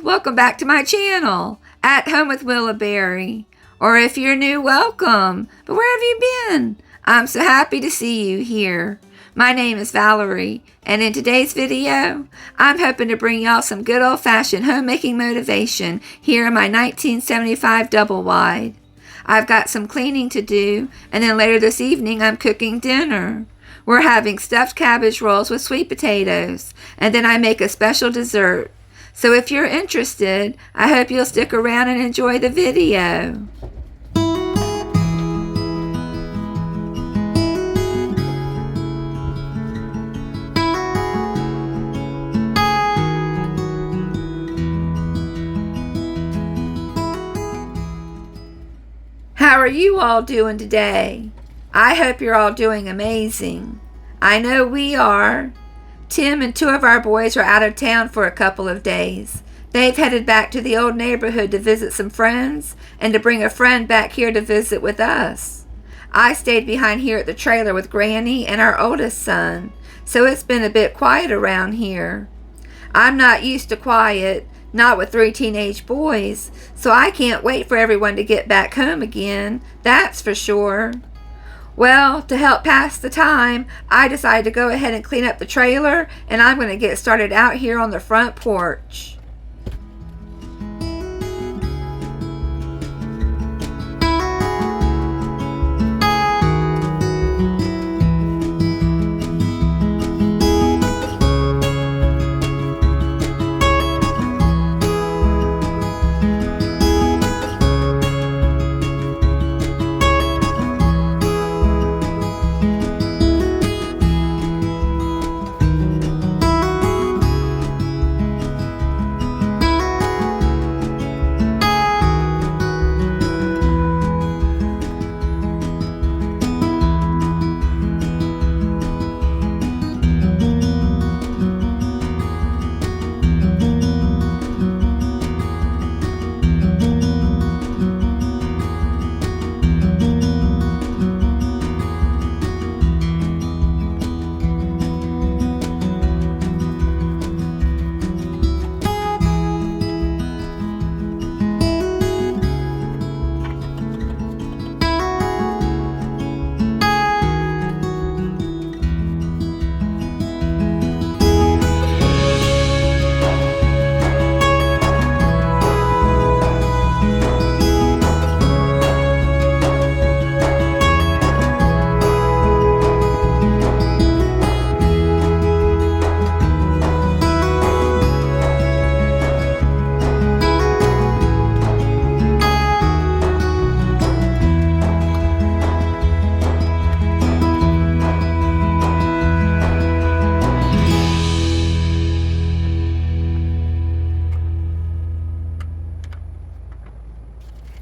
Welcome back to my channel, At Home with Willowberry. Or if you're new, welcome. But where have you been? I'm so happy to see you here. My name is Valerie, and in today's video, I'm hoping to bring y'all some good old-fashioned homemaking motivation here in my 1975 Doublewide. I've got some cleaning to do, and then later this evening I'm cooking dinner. We're having stuffed cabbage rolls with sweet potatoes, and then I make a special dessert. So if you're interested, I hope you'll stick around and enjoy the video. How are you all doing today? I hope you're all doing amazing. I know we are. Tim and two of our boys are out of town for a couple of days. They've headed back to the old neighborhood to visit some friends and to bring a friend back here to visit with us. I stayed behind here at the trailer with Granny and our oldest son, so it's been a bit quiet around here. I'm not used to quiet, not with 3 teenage boys, so I can't wait for everyone to get back home again, that's for sure. Well, to help pass the time, I decided to go ahead and clean up the trailer, and I'm going to get started out here on the front porch.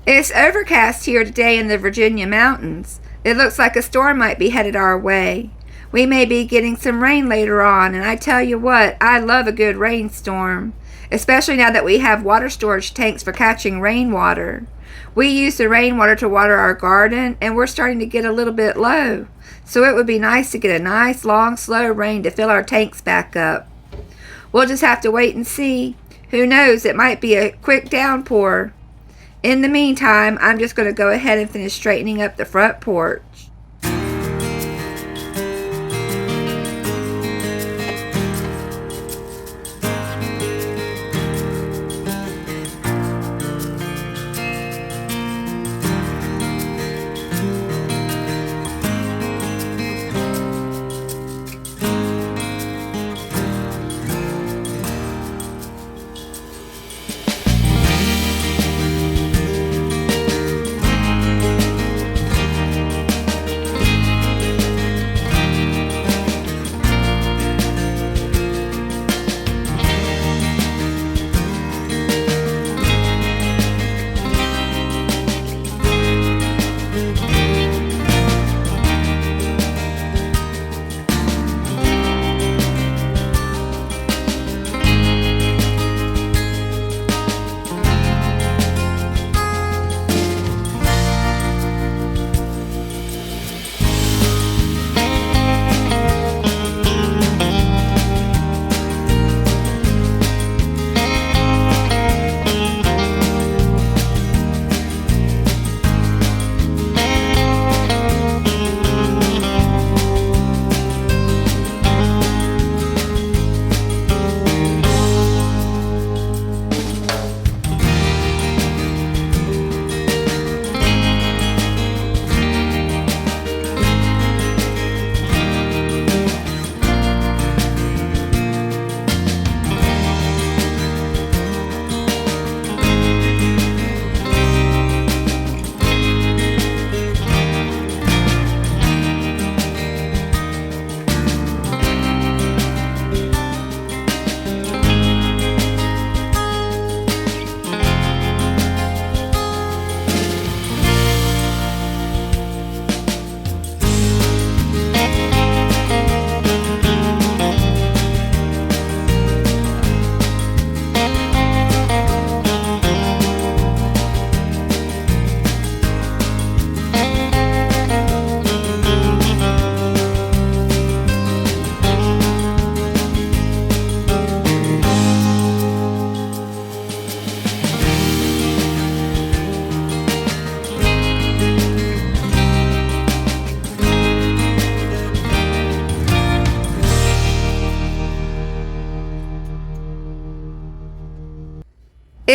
It's overcast here today in the Virginia mountains. It looks like a storm might be headed our way. We may be getting some rain later on, and I tell you what, I love a good rainstorm, especially now that we have water storage tanks for catching rainwater. We use the rainwater to water our garden, and we're starting to get a little bit low, so it would be nice to get a nice, long, slow rain to fill our tanks back up. We'll just have to wait and see. Who knows, it might be a quick downpour. In the meantime, I'm just going to go ahead and finish straightening up the front porch.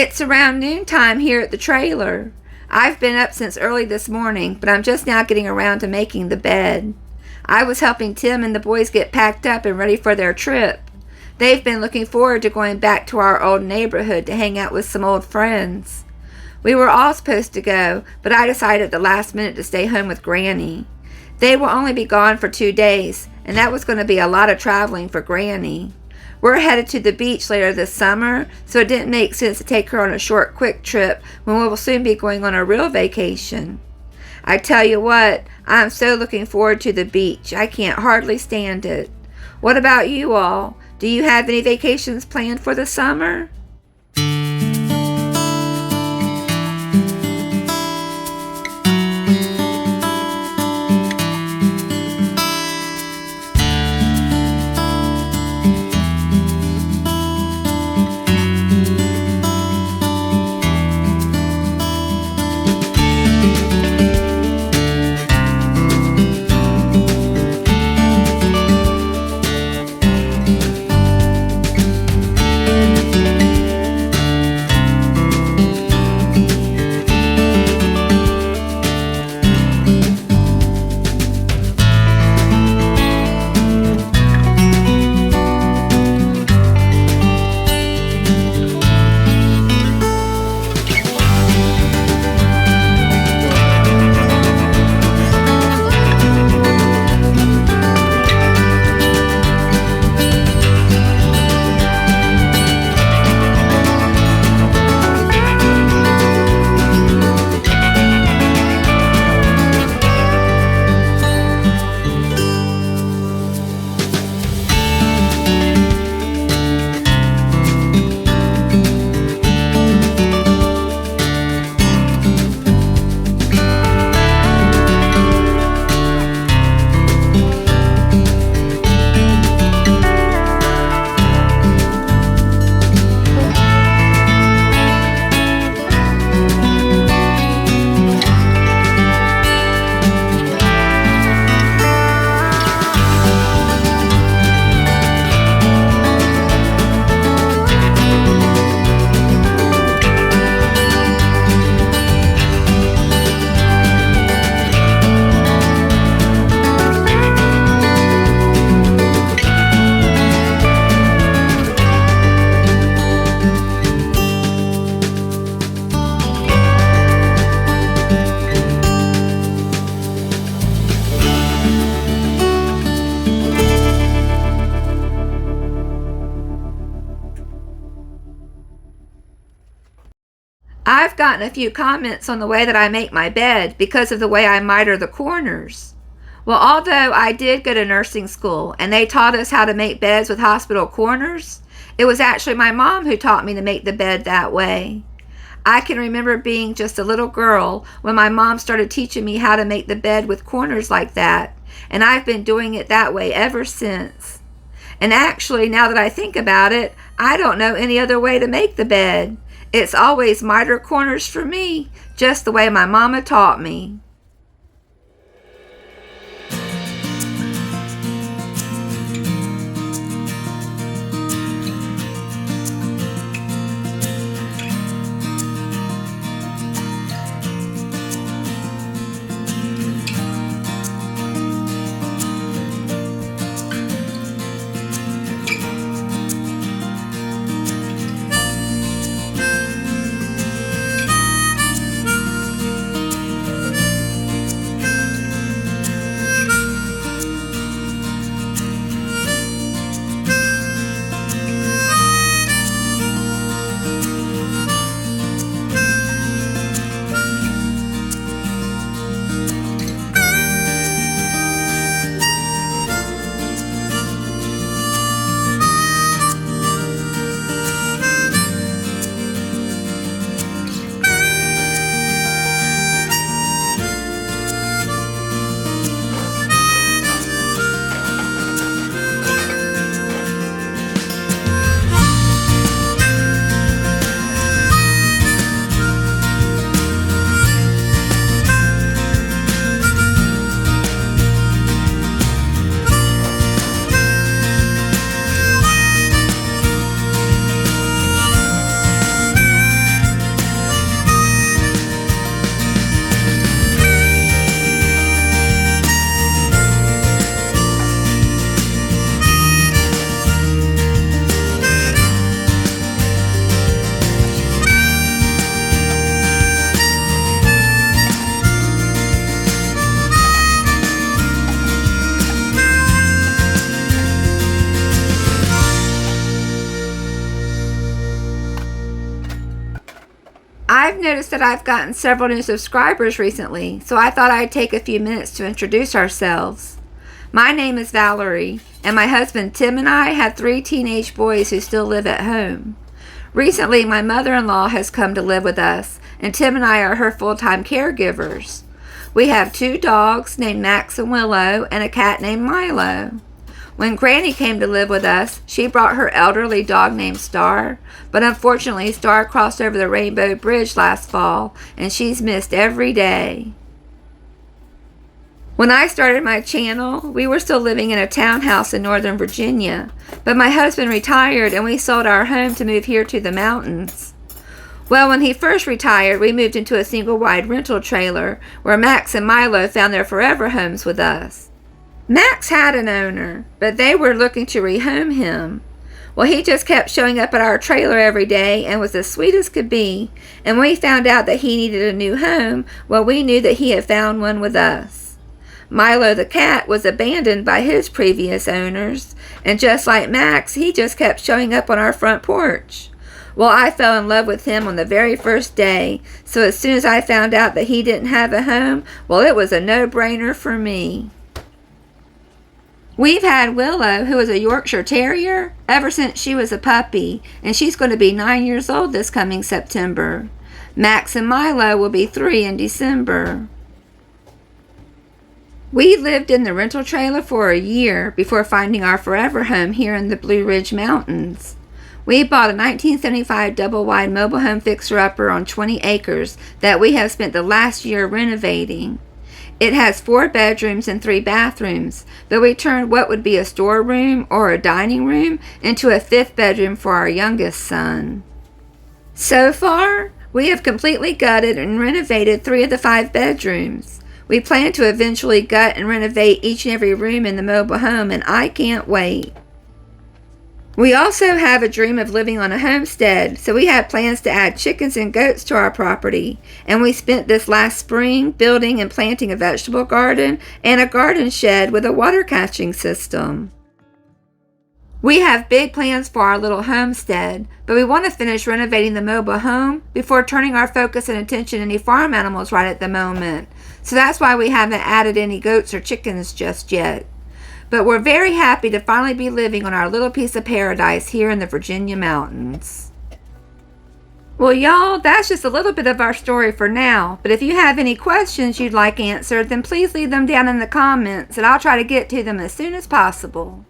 It's around noontime here at the trailer. I've been up since early this morning, but I'm just now getting around to making the bed. I was helping Tim and the boys get packed up and ready for their trip. They've been looking forward to going back to our old neighborhood to hang out with some old friends. We were all supposed to go, but I decided at the last minute to stay home with Granny. They will only be gone for 2 days, and that was going to be a lot of traveling for Granny. We're headed to the beach later this summer, so it didn't make sense to take her on a short, quick trip when we will soon be going on a real vacation. I tell you what, I'm so looking forward to the beach. I can't hardly stand it. What about you all? Do you have any vacations planned for the summer? I've gotten a few comments on the way that I make my bed because of the way I miter the corners. Well, although I did go to nursing school and they taught us how to make beds with hospital corners, it was actually my mom who taught me to make the bed that way. I can remember being just a little girl when my mom started teaching me how to make the bed with corners like that, and I've been doing it that way ever since. And actually, now that I think about it, I don't know any other way to make the bed. It's always miter corners for me, just the way my mama taught me. I've noticed that I've gotten several new subscribers recently, so I thought I'd take a few minutes to introduce ourselves. My name is Valerie, and my husband Tim and I have 3 teenage boys who still live at home. Recently, my mother-in-law has come to live with us, and Tim and I are her full-time caregivers. We have 2 dogs named Max and Willow and a cat named Milo. When Granny came to live with us, she brought her elderly dog named Star, but unfortunately Star crossed over the Rainbow Bridge last fall, and she's missed every day. When I started my channel, we were still living in a townhouse in Northern Virginia, but my husband retired and we sold our home to move here to the mountains. Well, when he first retired, we moved into a single-wide rental trailer where Max and Milo found their forever homes with us. Max had an owner, but they were looking to rehome him. Well, he just kept showing up at our trailer every day and was as sweet as could be, and when we found out that he needed a new home, well, we knew that he had found one with us. Milo the cat was abandoned by his previous owners, and just like Max, he just kept showing up on our front porch. Well, I fell in love with him on the very first day, so as soon as I found out that he didn't have a home, well, it was a no-brainer for me. We've had Willow, who is a Yorkshire Terrier, ever since she was a puppy, and she's going to be 9 years old this coming September. Max and Milo will be 3 in December. We lived in the rental trailer for a year before finding our forever home here in the Blue Ridge Mountains. We bought a 1975 double-wide mobile home fixer-upper on 20 acres that we have spent the last year renovating. It has 4 bedrooms and 3 bathrooms, but we turned what would be a storeroom or a dining room into a 5th bedroom for our youngest son. So far, we have completely gutted and renovated 3 of the 5 bedrooms. We plan to eventually gut and renovate each and every room in the mobile home, and I can't wait. We also have a dream of living on a homestead, so we have plans to add chickens and goats to our property, and we spent this last spring building and planting a vegetable garden and a garden shed with a water catching system. We have big plans for our little homestead, but we want to finish renovating the mobile home before turning our focus and attention to any farm animals right at the moment, so that's why we haven't added any goats or chickens just yet. But we're very happy to finally be living on our little piece of paradise here in the Virginia mountains. Well, y'all, that's just a little bit of our story for now. But if you have any questions you'd like answered, then please leave them down in the comments, and I'll try to get to them as soon as possible.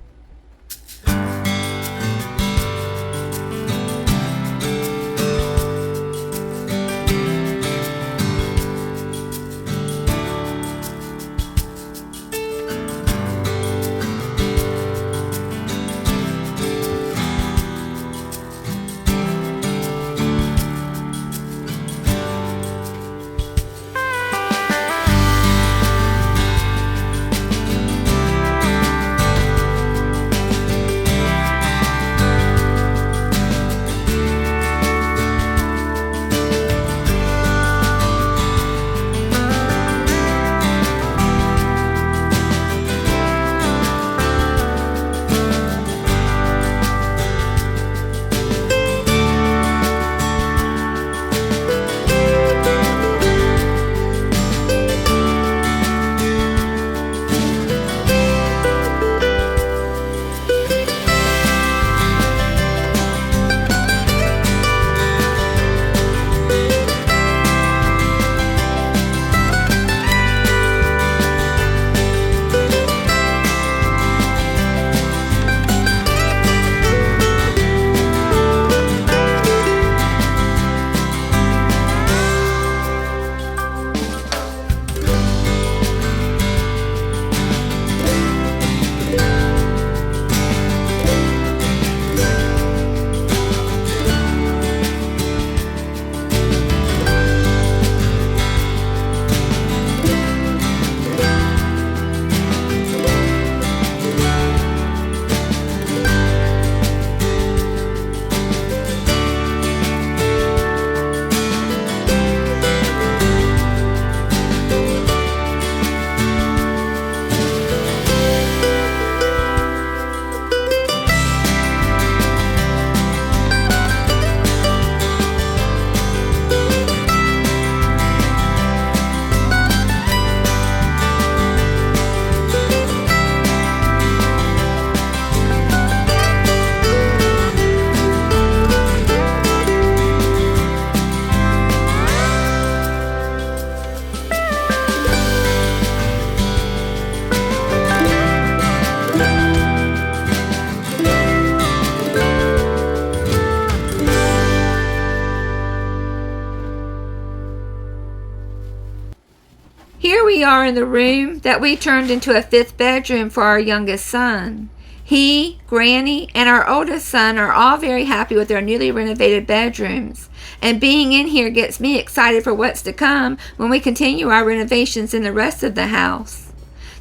we are in the room that we turned into a 5th bedroom for our youngest son. He, Granny, and our oldest son are all very happy with their newly renovated bedrooms. And being in here gets me excited for what's to come when we continue our renovations in the rest of the house.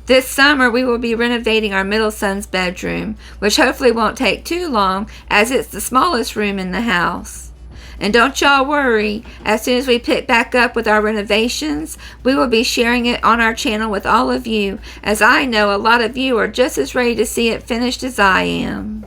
This summer we will be renovating our middle son's bedroom, which hopefully won't take too long as it's the smallest room in the house. And don't y'all worry, as soon as we pick back up with our renovations, we will be sharing it on our channel with all of you, as I know a lot of you are just as ready to see it finished as I am.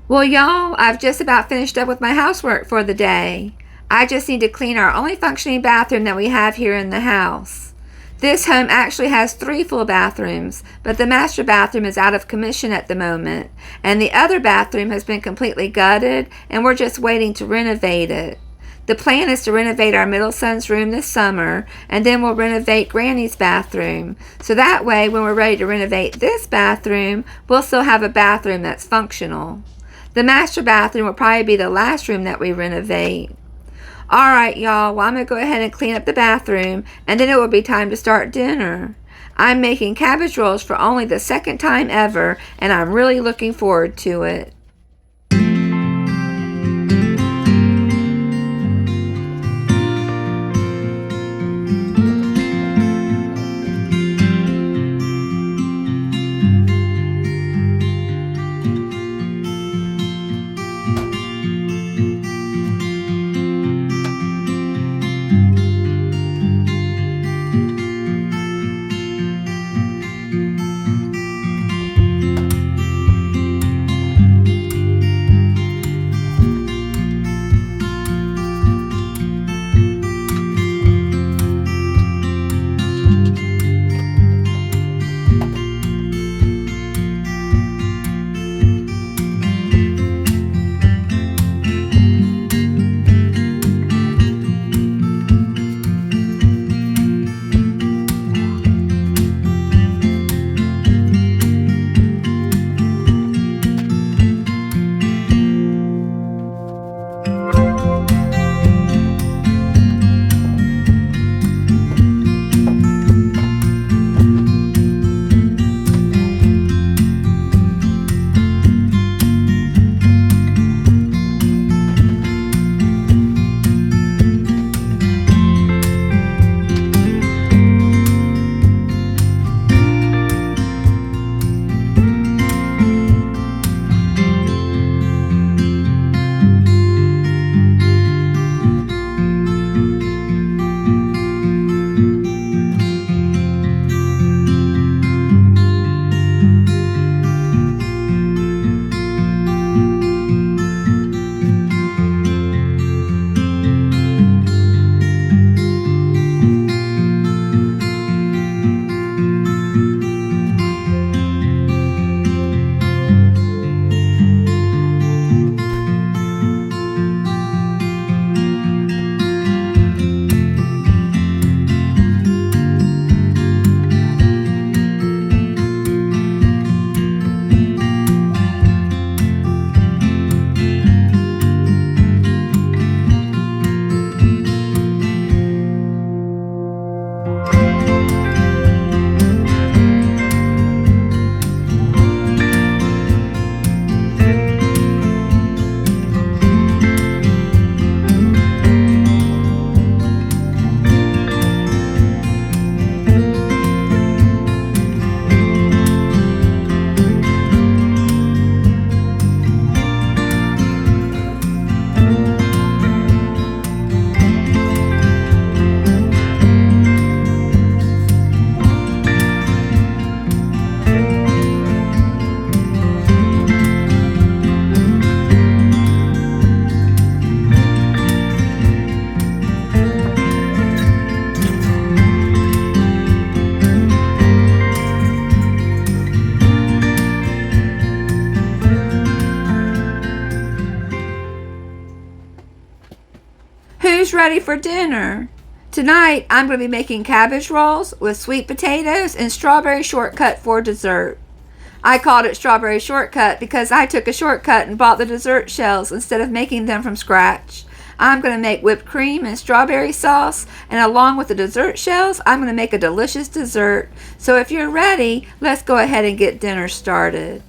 Well, y'all, I've just about finished up with my housework for the day. I just need to clean our only functioning bathroom that we have here in the house. This home actually has 3 full bathrooms, but the master bathroom is out of commission at the moment, and the other bathroom has been completely gutted, and we're just waiting to renovate it. The plan is to renovate our middle son's room this summer, and then we'll renovate Granny's bathroom. So that way, when we're ready to renovate this bathroom, we'll still have a bathroom that's functional. The master bathroom will probably be the last room that we renovate. Alright, y'all, well, I'm going to go ahead and clean up the bathroom, and then it will be time to start dinner. I'm making cabbage rolls for only the 2nd time ever, and I'm really looking forward to it. who's ready for dinner? Tonight, I'm going to be making cabbage rolls with sweet potatoes and strawberry shortcut for dessert. I called it strawberry shortcut because I took a shortcut and bought the dessert shells instead of making them from scratch. I'm going to make whipped cream and strawberry sauce, and along with the dessert shells, I'm going to make a delicious dessert. So if you're ready, let's go ahead and get dinner started.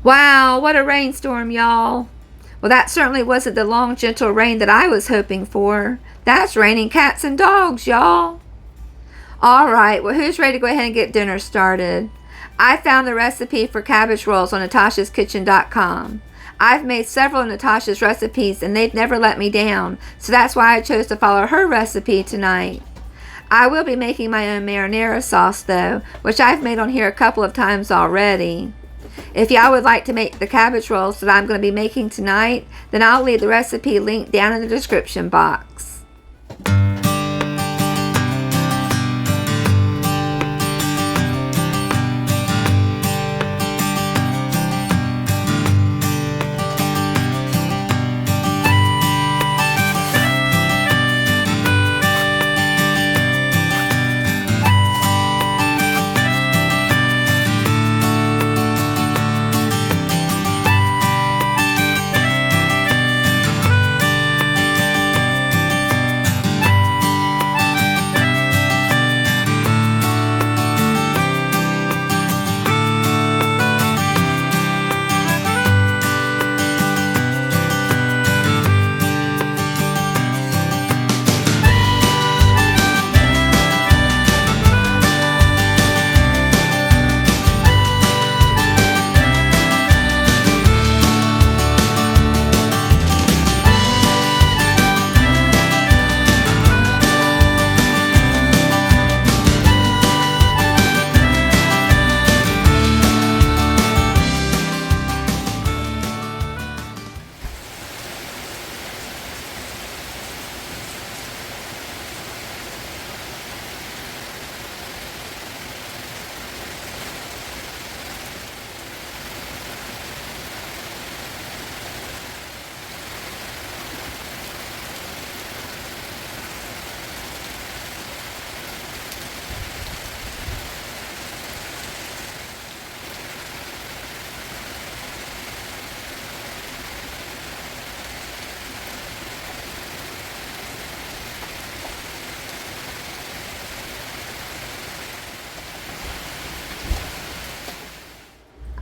Wow, what a rainstorm, y'all. Well, that certainly wasn't the long, gentle rain that I was hoping for. That's raining cats and dogs, y'all. All right, well, who's ready to go ahead and get dinner started? I found the recipe for cabbage rolls on natashskitchen.com. I've made several of Natasha's recipes, and they've never let me down, so that's why I chose to follow her recipe tonight. I will be making my own marinara sauce, though, which I've made on here a couple of times already. If y'all would like to make the cabbage rolls that I'm going to be making tonight, then I'll leave the recipe linked down in the description box.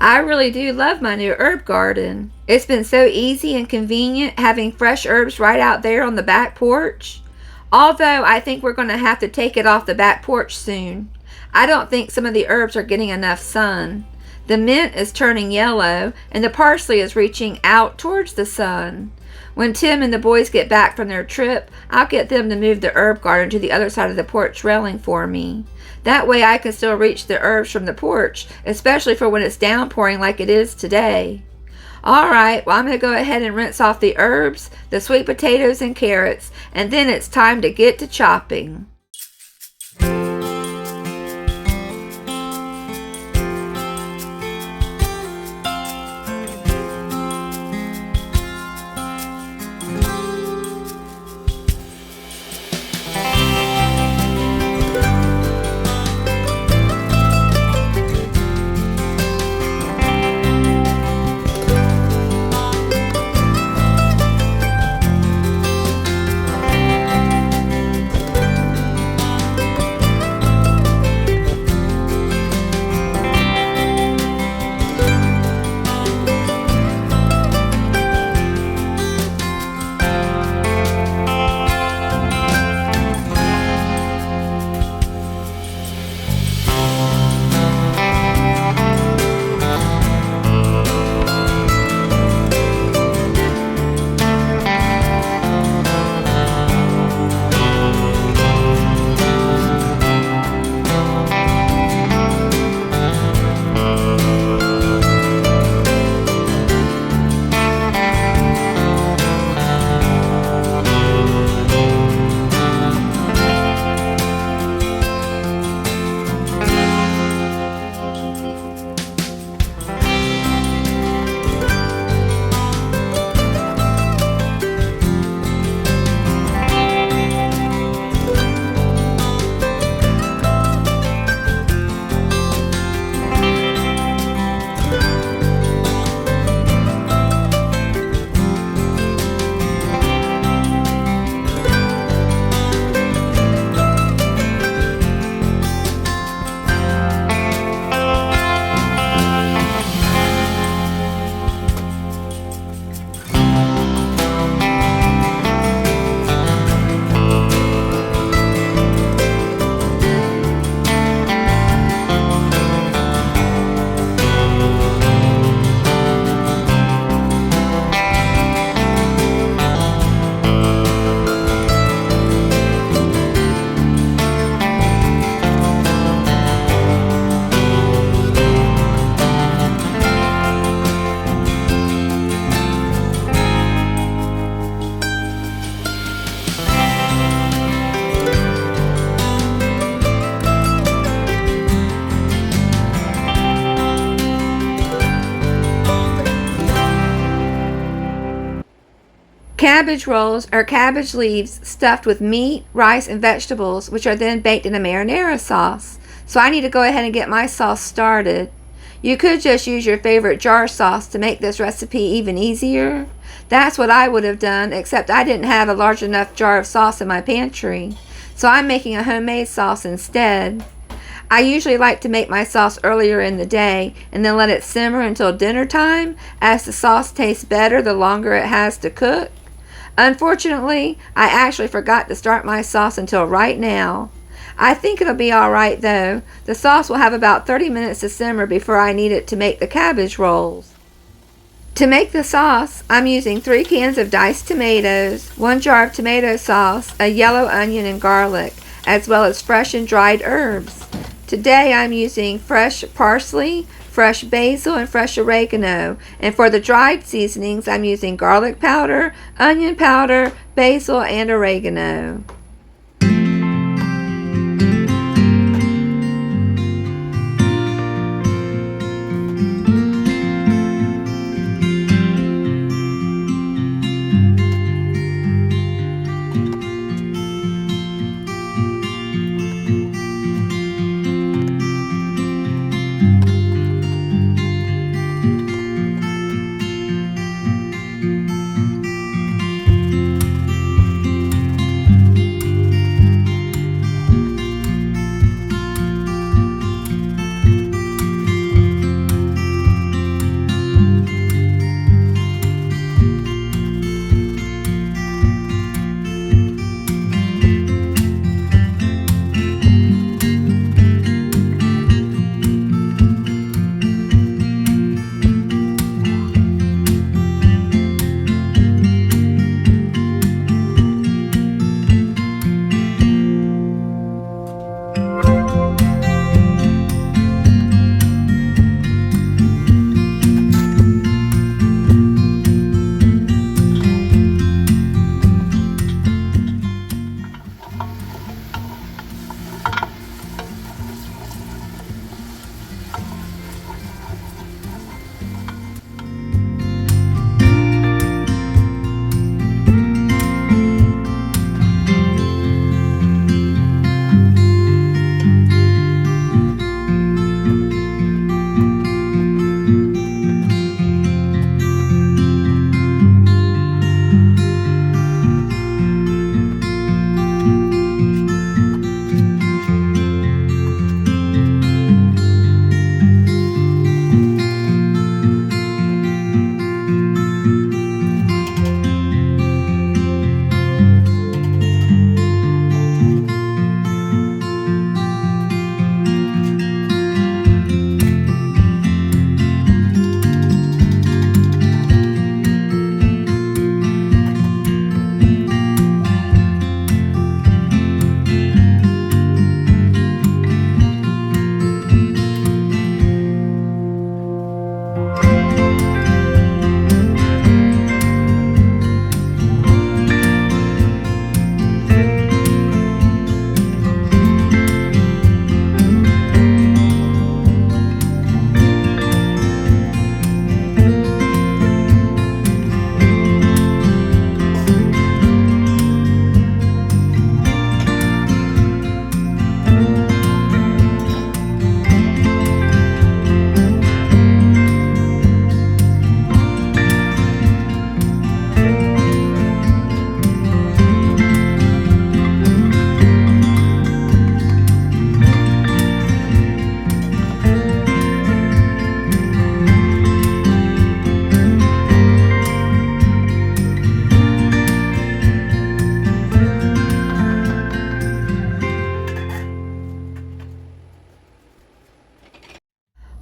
I really do love my new herb garden. It's been so easy and convenient having fresh herbs right out there on the back porch. Although I think we're going to have to take it off the back porch soon. I don't think some of the herbs are getting enough sun. The mint is turning yellow and the parsley is reaching out towards the sun. When Tim and the boys get back from their trip, I'll get them to move the herb garden to the other side of the porch railing for me. That way I can still reach the herbs from the porch, especially for when it's downpouring like it is today. Alright, well I'm going to go ahead and rinse off the herbs, the sweet potatoes and carrots, and then it's time to get to chopping. Cabbage rolls are cabbage leaves stuffed with meat, rice, and vegetables, which are then baked in a marinara sauce. So I need to go ahead and get my sauce started. You could just use your favorite jar sauce to make this recipe even easier. That's what I would have done, except I didn't have a large enough jar of sauce in my pantry. So I'm making a homemade sauce instead. I usually like to make my sauce earlier in the day and then let it simmer until dinner time, as the sauce tastes better the longer it has to cook. Unfortunately, I actually forgot to start my sauce until right now. I think it'll be alright though. The sauce will have about 30 minutes to simmer before I need it to make the cabbage rolls. To make the sauce, I'm using 3 cans of diced tomatoes, 1 jar of tomato sauce, a yellow onion and garlic, as well as fresh and dried herbs. Today I'm using fresh parsley, fresh basil, and fresh oregano. And for the dried seasonings, I'm using garlic powder, onion powder, basil, and oregano.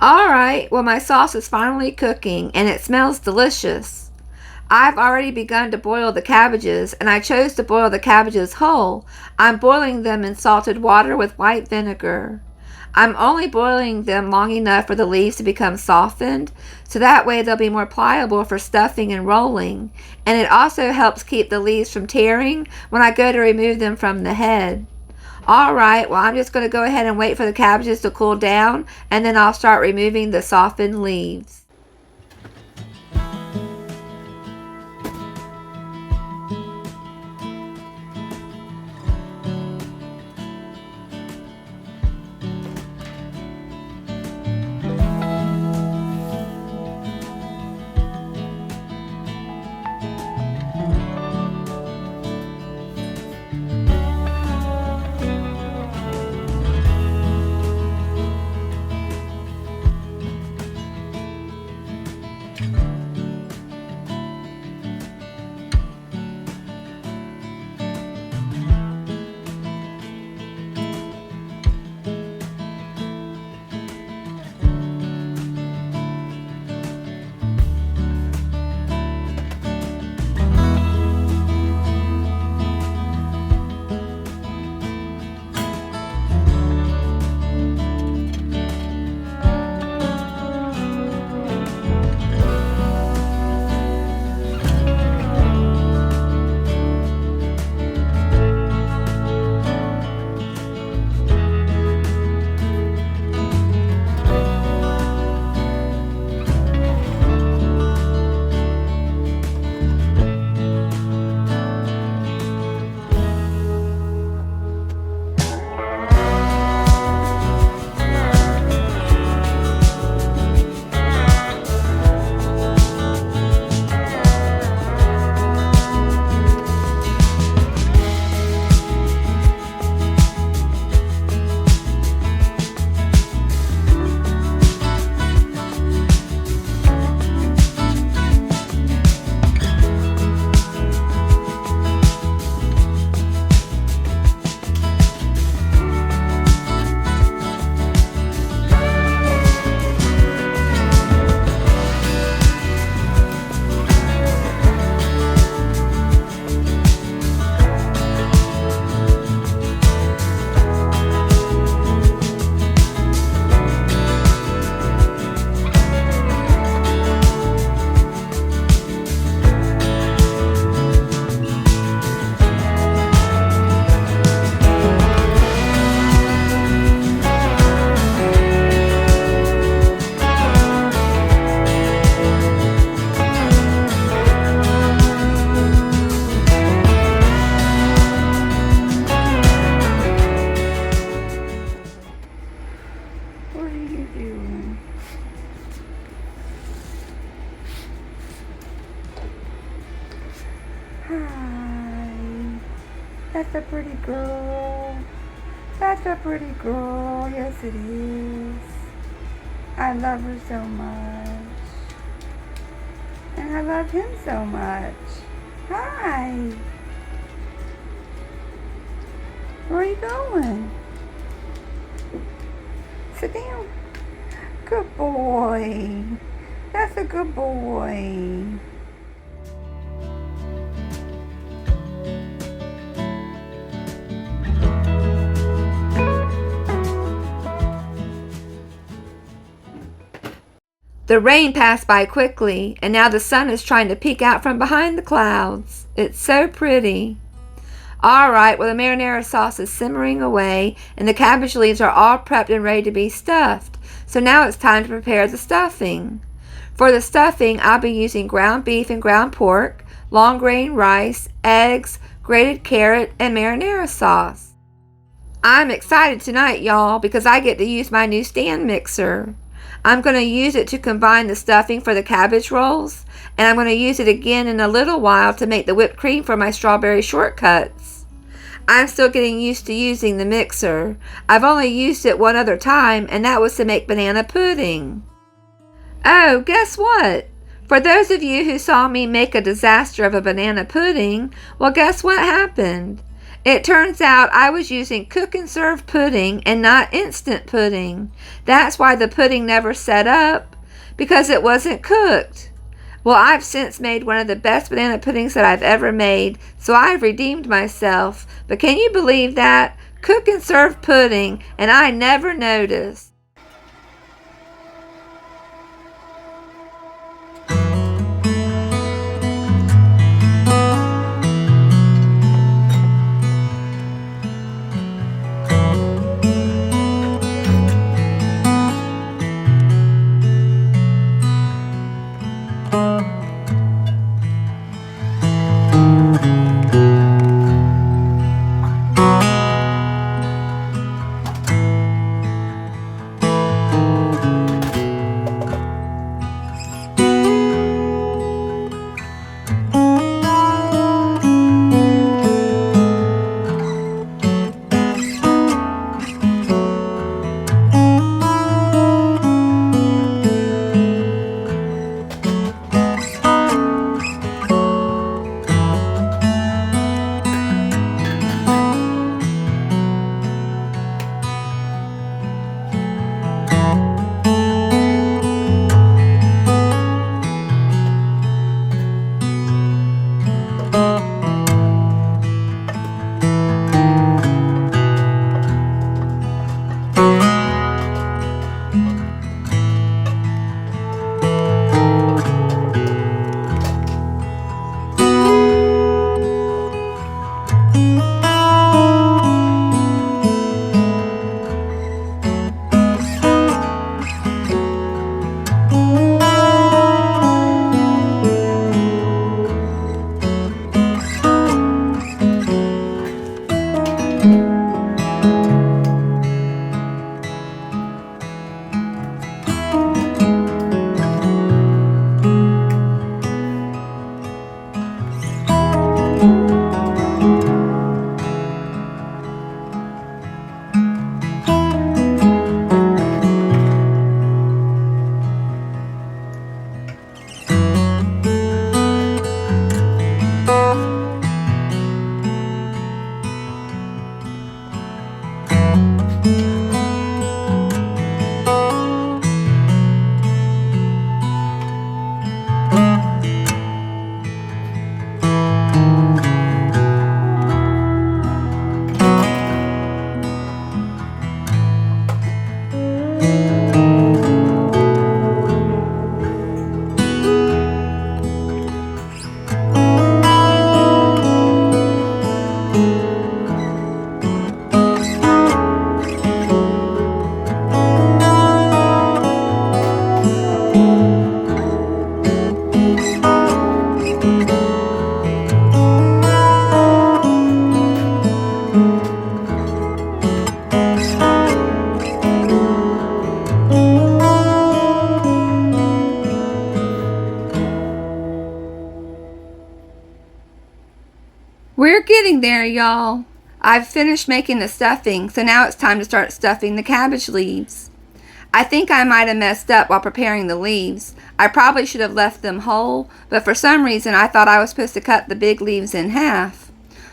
Alright, well my sauce is finally cooking and it smells delicious. I've already begun to boil the cabbages, and I chose to boil the cabbages whole. I'm boiling them in salted water with white vinegar. I'm only boiling them long enough for the leaves to become softened, so that way they'll be more pliable for stuffing and rolling, and it also helps keep the leaves from tearing when I go to remove them from the head. Alright, well I'm just going to go ahead and wait for the cabbages to cool down, and then I'll start removing the softened leaves. That's a pretty girl. That's a pretty girl. Yes, it is. I love her so much. And I love him so much. Hi. Where are you going? Sit down. Good boy. That's a good boy. The rain passed by quickly, and now the sun is trying to peek out from behind the clouds. It's so pretty. Alright, well the marinara sauce is simmering away, and the cabbage leaves are all prepped and ready to be stuffed. So now it's time to prepare the stuffing. For the stuffing, I'll be using ground beef and ground pork, long grain rice, eggs, grated carrot, and marinara sauce. I'm excited tonight, y'all, because I get to use my new stand mixer. I'm going to use it to combine the stuffing for the cabbage rolls, and I'm going to use it again in a little while to make the whipped cream for my strawberry shortcuts. I'm still getting used to using the mixer. I've only used it one other time, and that was to make banana pudding. Oh, guess what? For those of you who saw me make a disaster of a banana pudding, well, guess what happened? It turns out I was using cook and serve pudding and not instant pudding. That's why the pudding never set up, because it wasn't cooked. Well, I've since made one of the best banana puddings that I've ever made, so I've redeemed myself. But can you believe that? Cook and serve pudding, and I never noticed. We're getting there, y'all. I've finished making the stuffing, so now it's time to start stuffing the cabbage leaves. I think I might have messed up while preparing the leaves. I probably should have left them whole, but for some reason I thought I was supposed to cut the big leaves in half.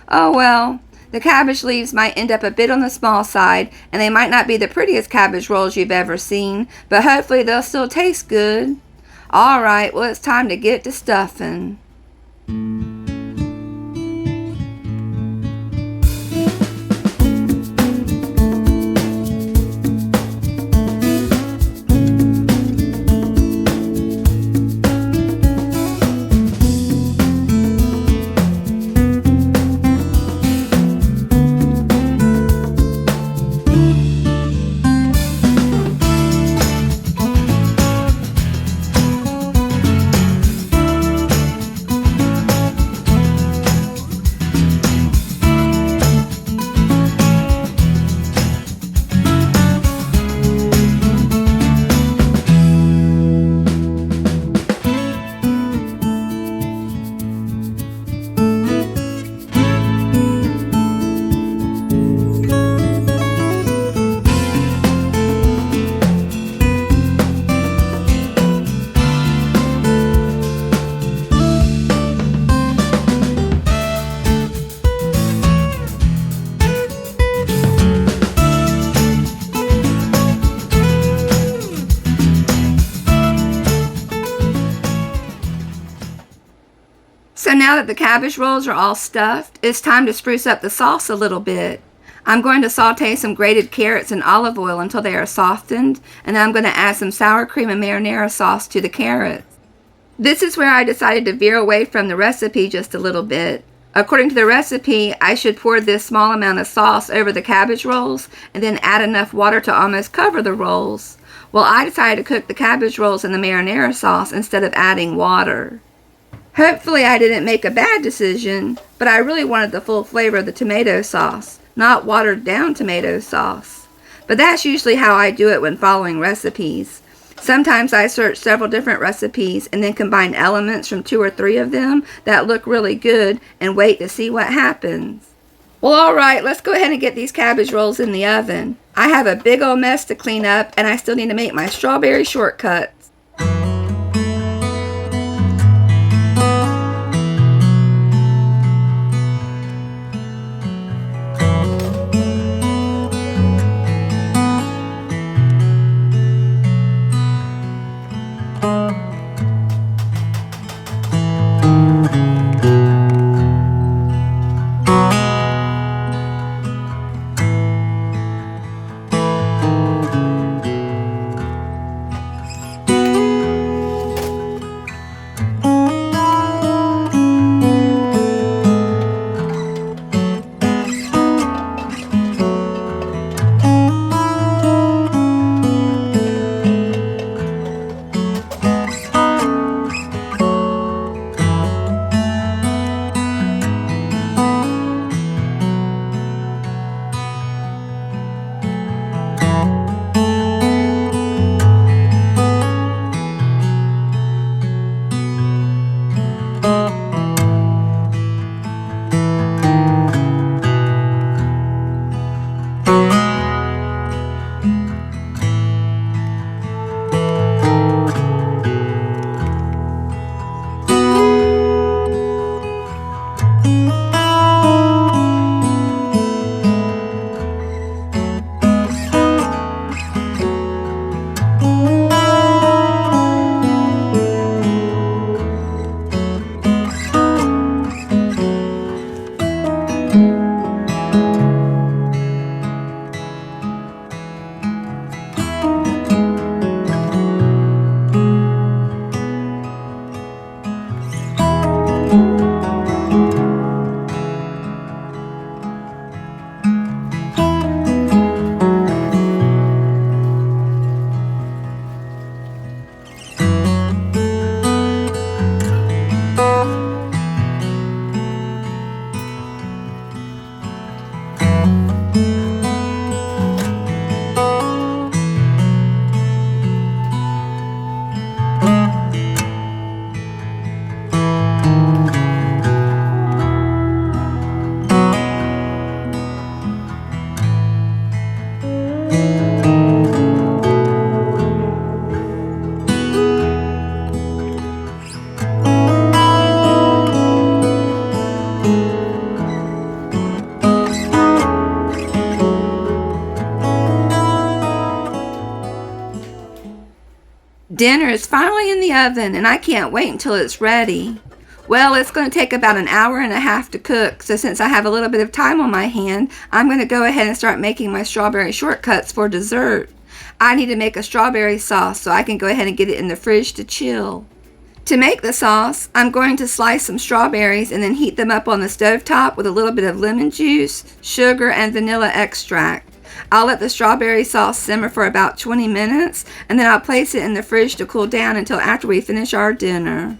Oh well, the cabbage leaves might end up a bit on the small side, and they might not be the prettiest cabbage rolls you've ever seen, but hopefully they'll still taste good. Alright, well it's time to get to stuffing. So now that the cabbage rolls are all stuffed, it's time to spruce up the sauce a little bit. I'm going to saute some grated carrots in olive oil until they are softened, and then I'm going to add some sour cream and marinara sauce to the carrots. This is where I decided to veer away from the recipe just a little bit. According to the recipe, I should pour this small amount of sauce over the cabbage rolls and then add enough water to almost cover the rolls. Well, I decided to cook the cabbage rolls in the marinara sauce instead of adding water. Hopefully I didn't make a bad decision, but I really wanted the full flavor of the tomato sauce, not watered down tomato sauce. But that's usually how I do it when following recipes. Sometimes I search several different recipes and then combine elements from 2 or 3 of them that look really good and wait to see what happens. Well, alright, let's go ahead and get these cabbage rolls in the oven. I have a big old mess to clean up and I still need to make my strawberry shortcuts. Dinner is finally in the oven and I can't wait until it's ready. Well, it's going to take about an hour and a half to cook, so since I have a little bit of time on my hand, I'm going to go ahead and start making my strawberry shortcuts for dessert. I need to make a strawberry sauce so I can go ahead and get it in the fridge to chill. To make the sauce, I'm going to slice some strawberries and then heat them up on the stovetop with a little bit of lemon juice, sugar, and vanilla extract. I'll let the strawberry sauce simmer for about 20 minutes and then I'll place it in the fridge to cool down until after we finish our dinner.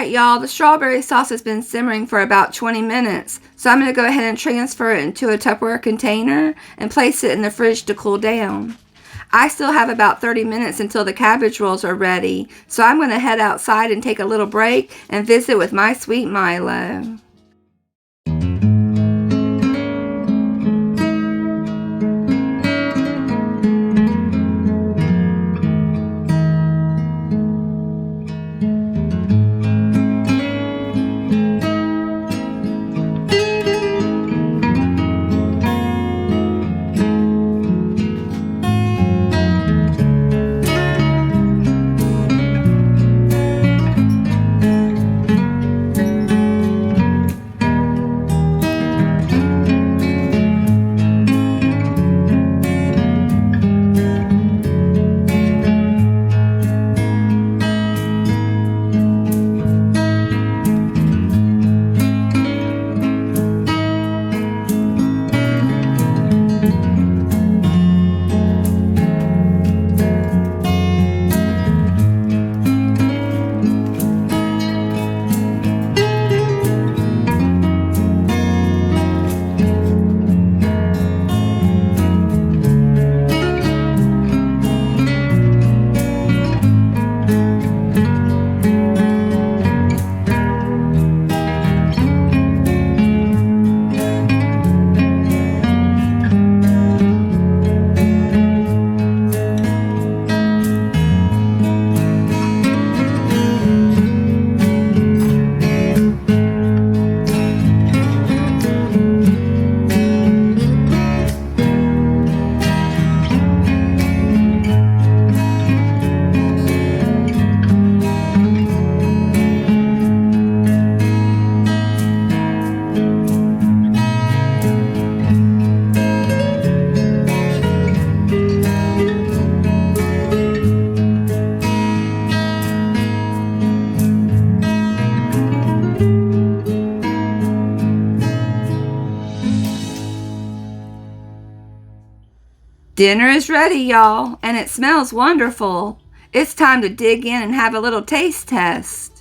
Alright y'all, the strawberry sauce has been simmering for about 20 minutes, so I'm going to go ahead and transfer it into a Tupperware container and place it in the fridge to cool down. I still have about 30 minutes until the cabbage rolls are ready, so I'm going to head outside and take a little break and visit with my sweet Milo. Dinner is ready, y'all, and it smells wonderful. It's time to dig in and have a little taste test.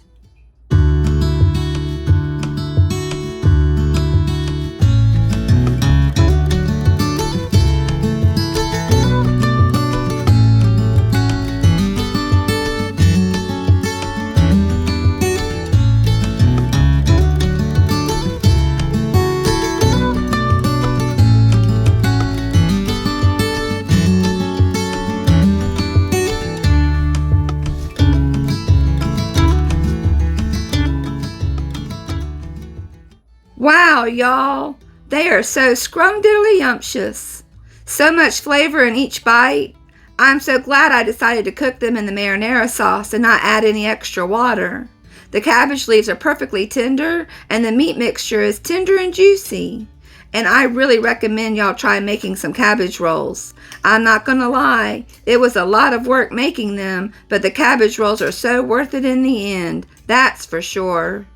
Wow, y'all, they are so scrumdiddly-yumptious. So much flavor in each bite. I'm so glad I decided to cook them in the marinara sauce and not add any extra water. The cabbage leaves are perfectly tender, and the meat mixture is tender and juicy. And I really recommend y'all try making some cabbage rolls. I'm not gonna lie, it was a lot of work making them, but the cabbage rolls are so worth it in the end, that's for sure.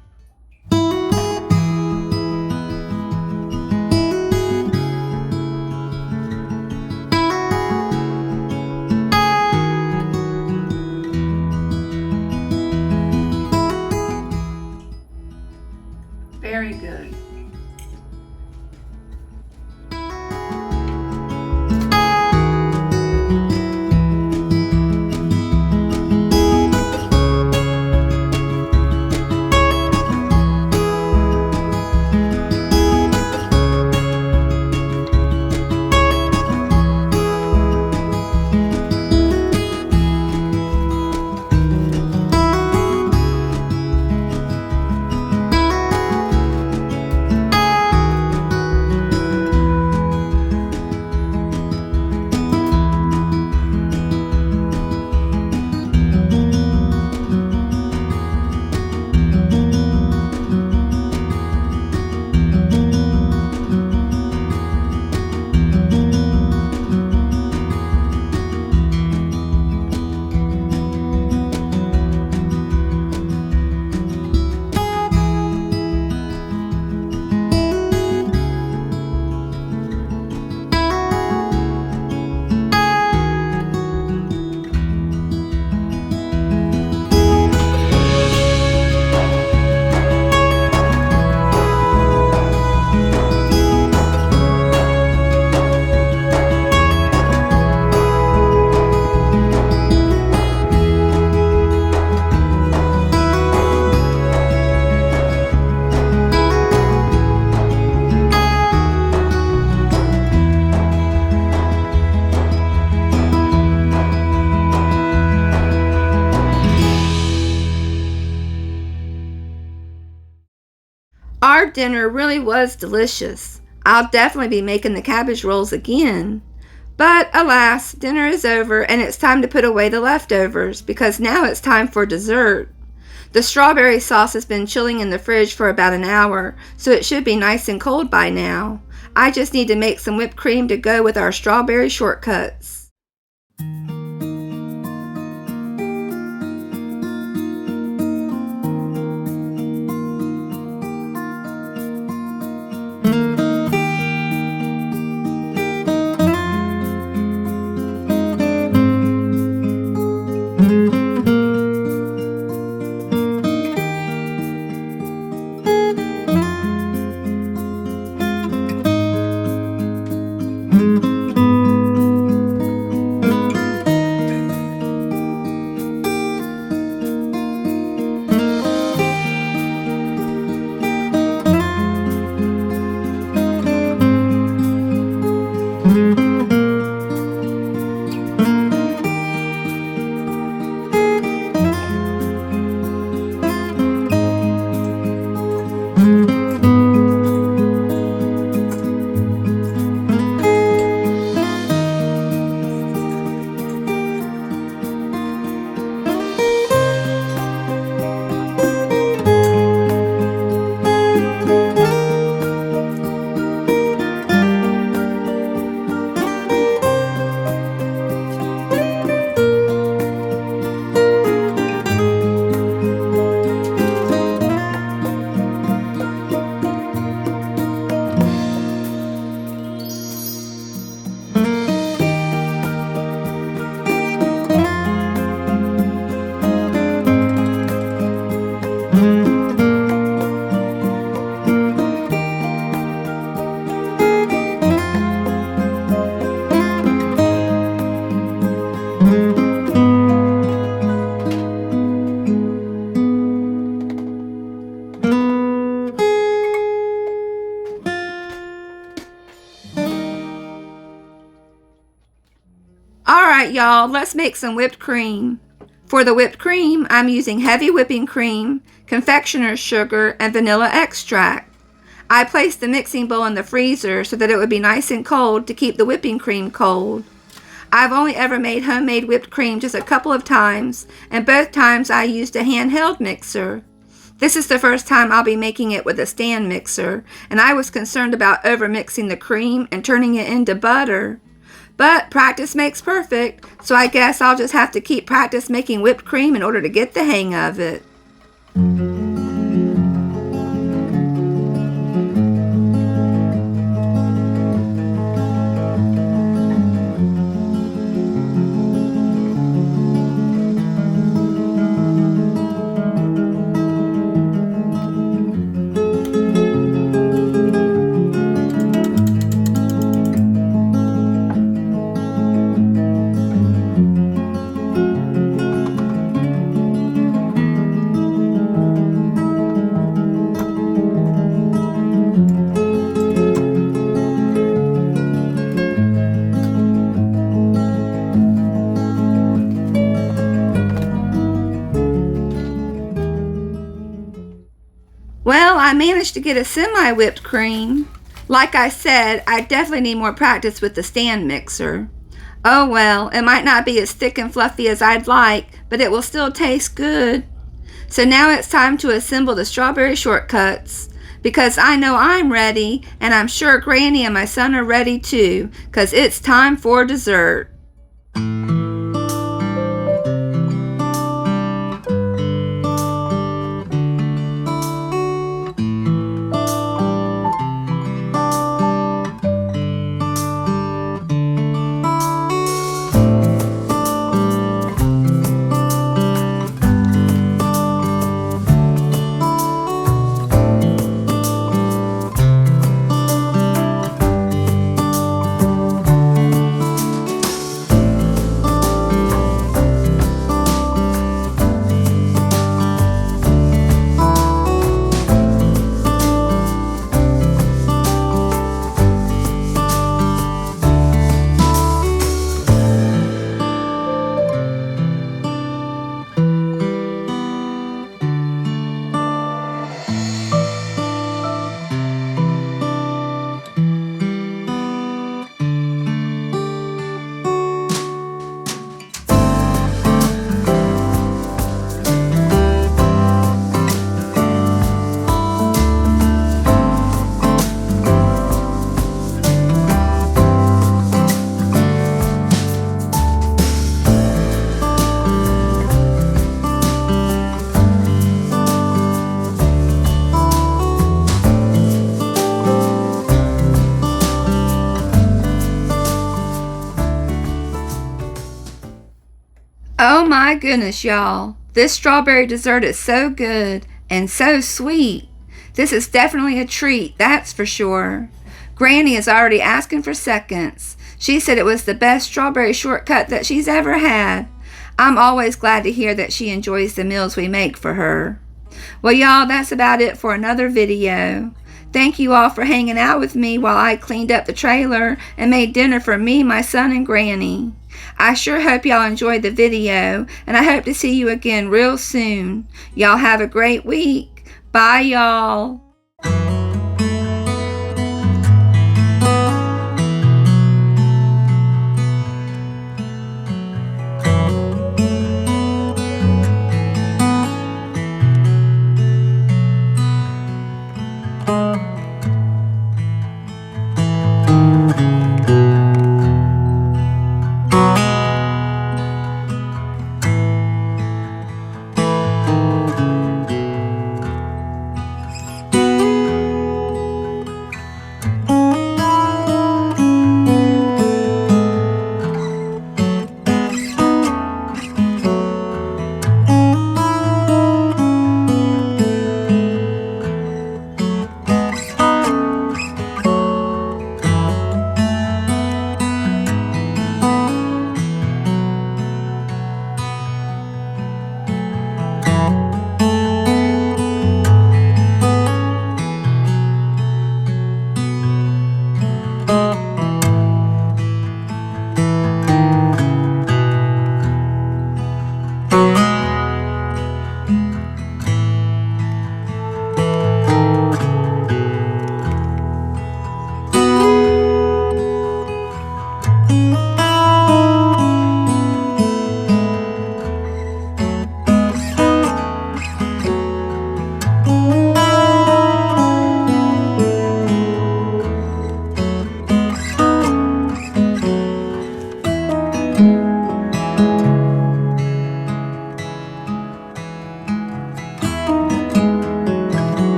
Very good. dinner really was delicious. I'll definitely be making the cabbage rolls again. But alas, dinner is over and it's time to put away the leftovers because now it's time for dessert. The strawberry sauce has been chilling in the fridge for about an hour, so it should be nice and cold by now. I just need to make some whipped cream to go with our strawberry shortcuts. Alright y'all, let's make some whipped cream. For the whipped cream, I'm using heavy whipping cream, confectioner's sugar, and vanilla extract. I placed the mixing bowl in the freezer so that it would be nice and cold to keep the whipping cream cold. I've only ever made homemade whipped cream just a couple of times, and both times I used a handheld mixer. This is the first time I'll be making it with a stand mixer, and I was concerned about over-mixing the cream and turning it into butter. But practice makes perfect, so I guess I'll just have to keep practice making whipped cream in order to get the hang of it. Well, I managed to get a semi-whipped cream. Like I said, I definitely need more practice with the stand mixer. Oh well, it might not be as thick and fluffy as I'd like, but it will still taste good. So now it's time to assemble the strawberry shortcuts, because I know I'm ready, and I'm sure Granny and my son are ready too, because it's time for dessert. Oh my goodness, y'all. This strawberry dessert is so good and so sweet. This is definitely a treat, that's for sure. Granny is already asking for seconds. She said it was the best strawberry shortcut that she's ever had. I'm always glad to hear that she enjoys the meals we make for her. Well, y'all, that's about it for another video. Thank you all for hanging out with me while I cleaned up the trailer and made dinner for me, my son, and Granny. I sure hope y'all enjoyed the video, and I hope to see you again real soon. Y'all have a great week. Bye, y'all.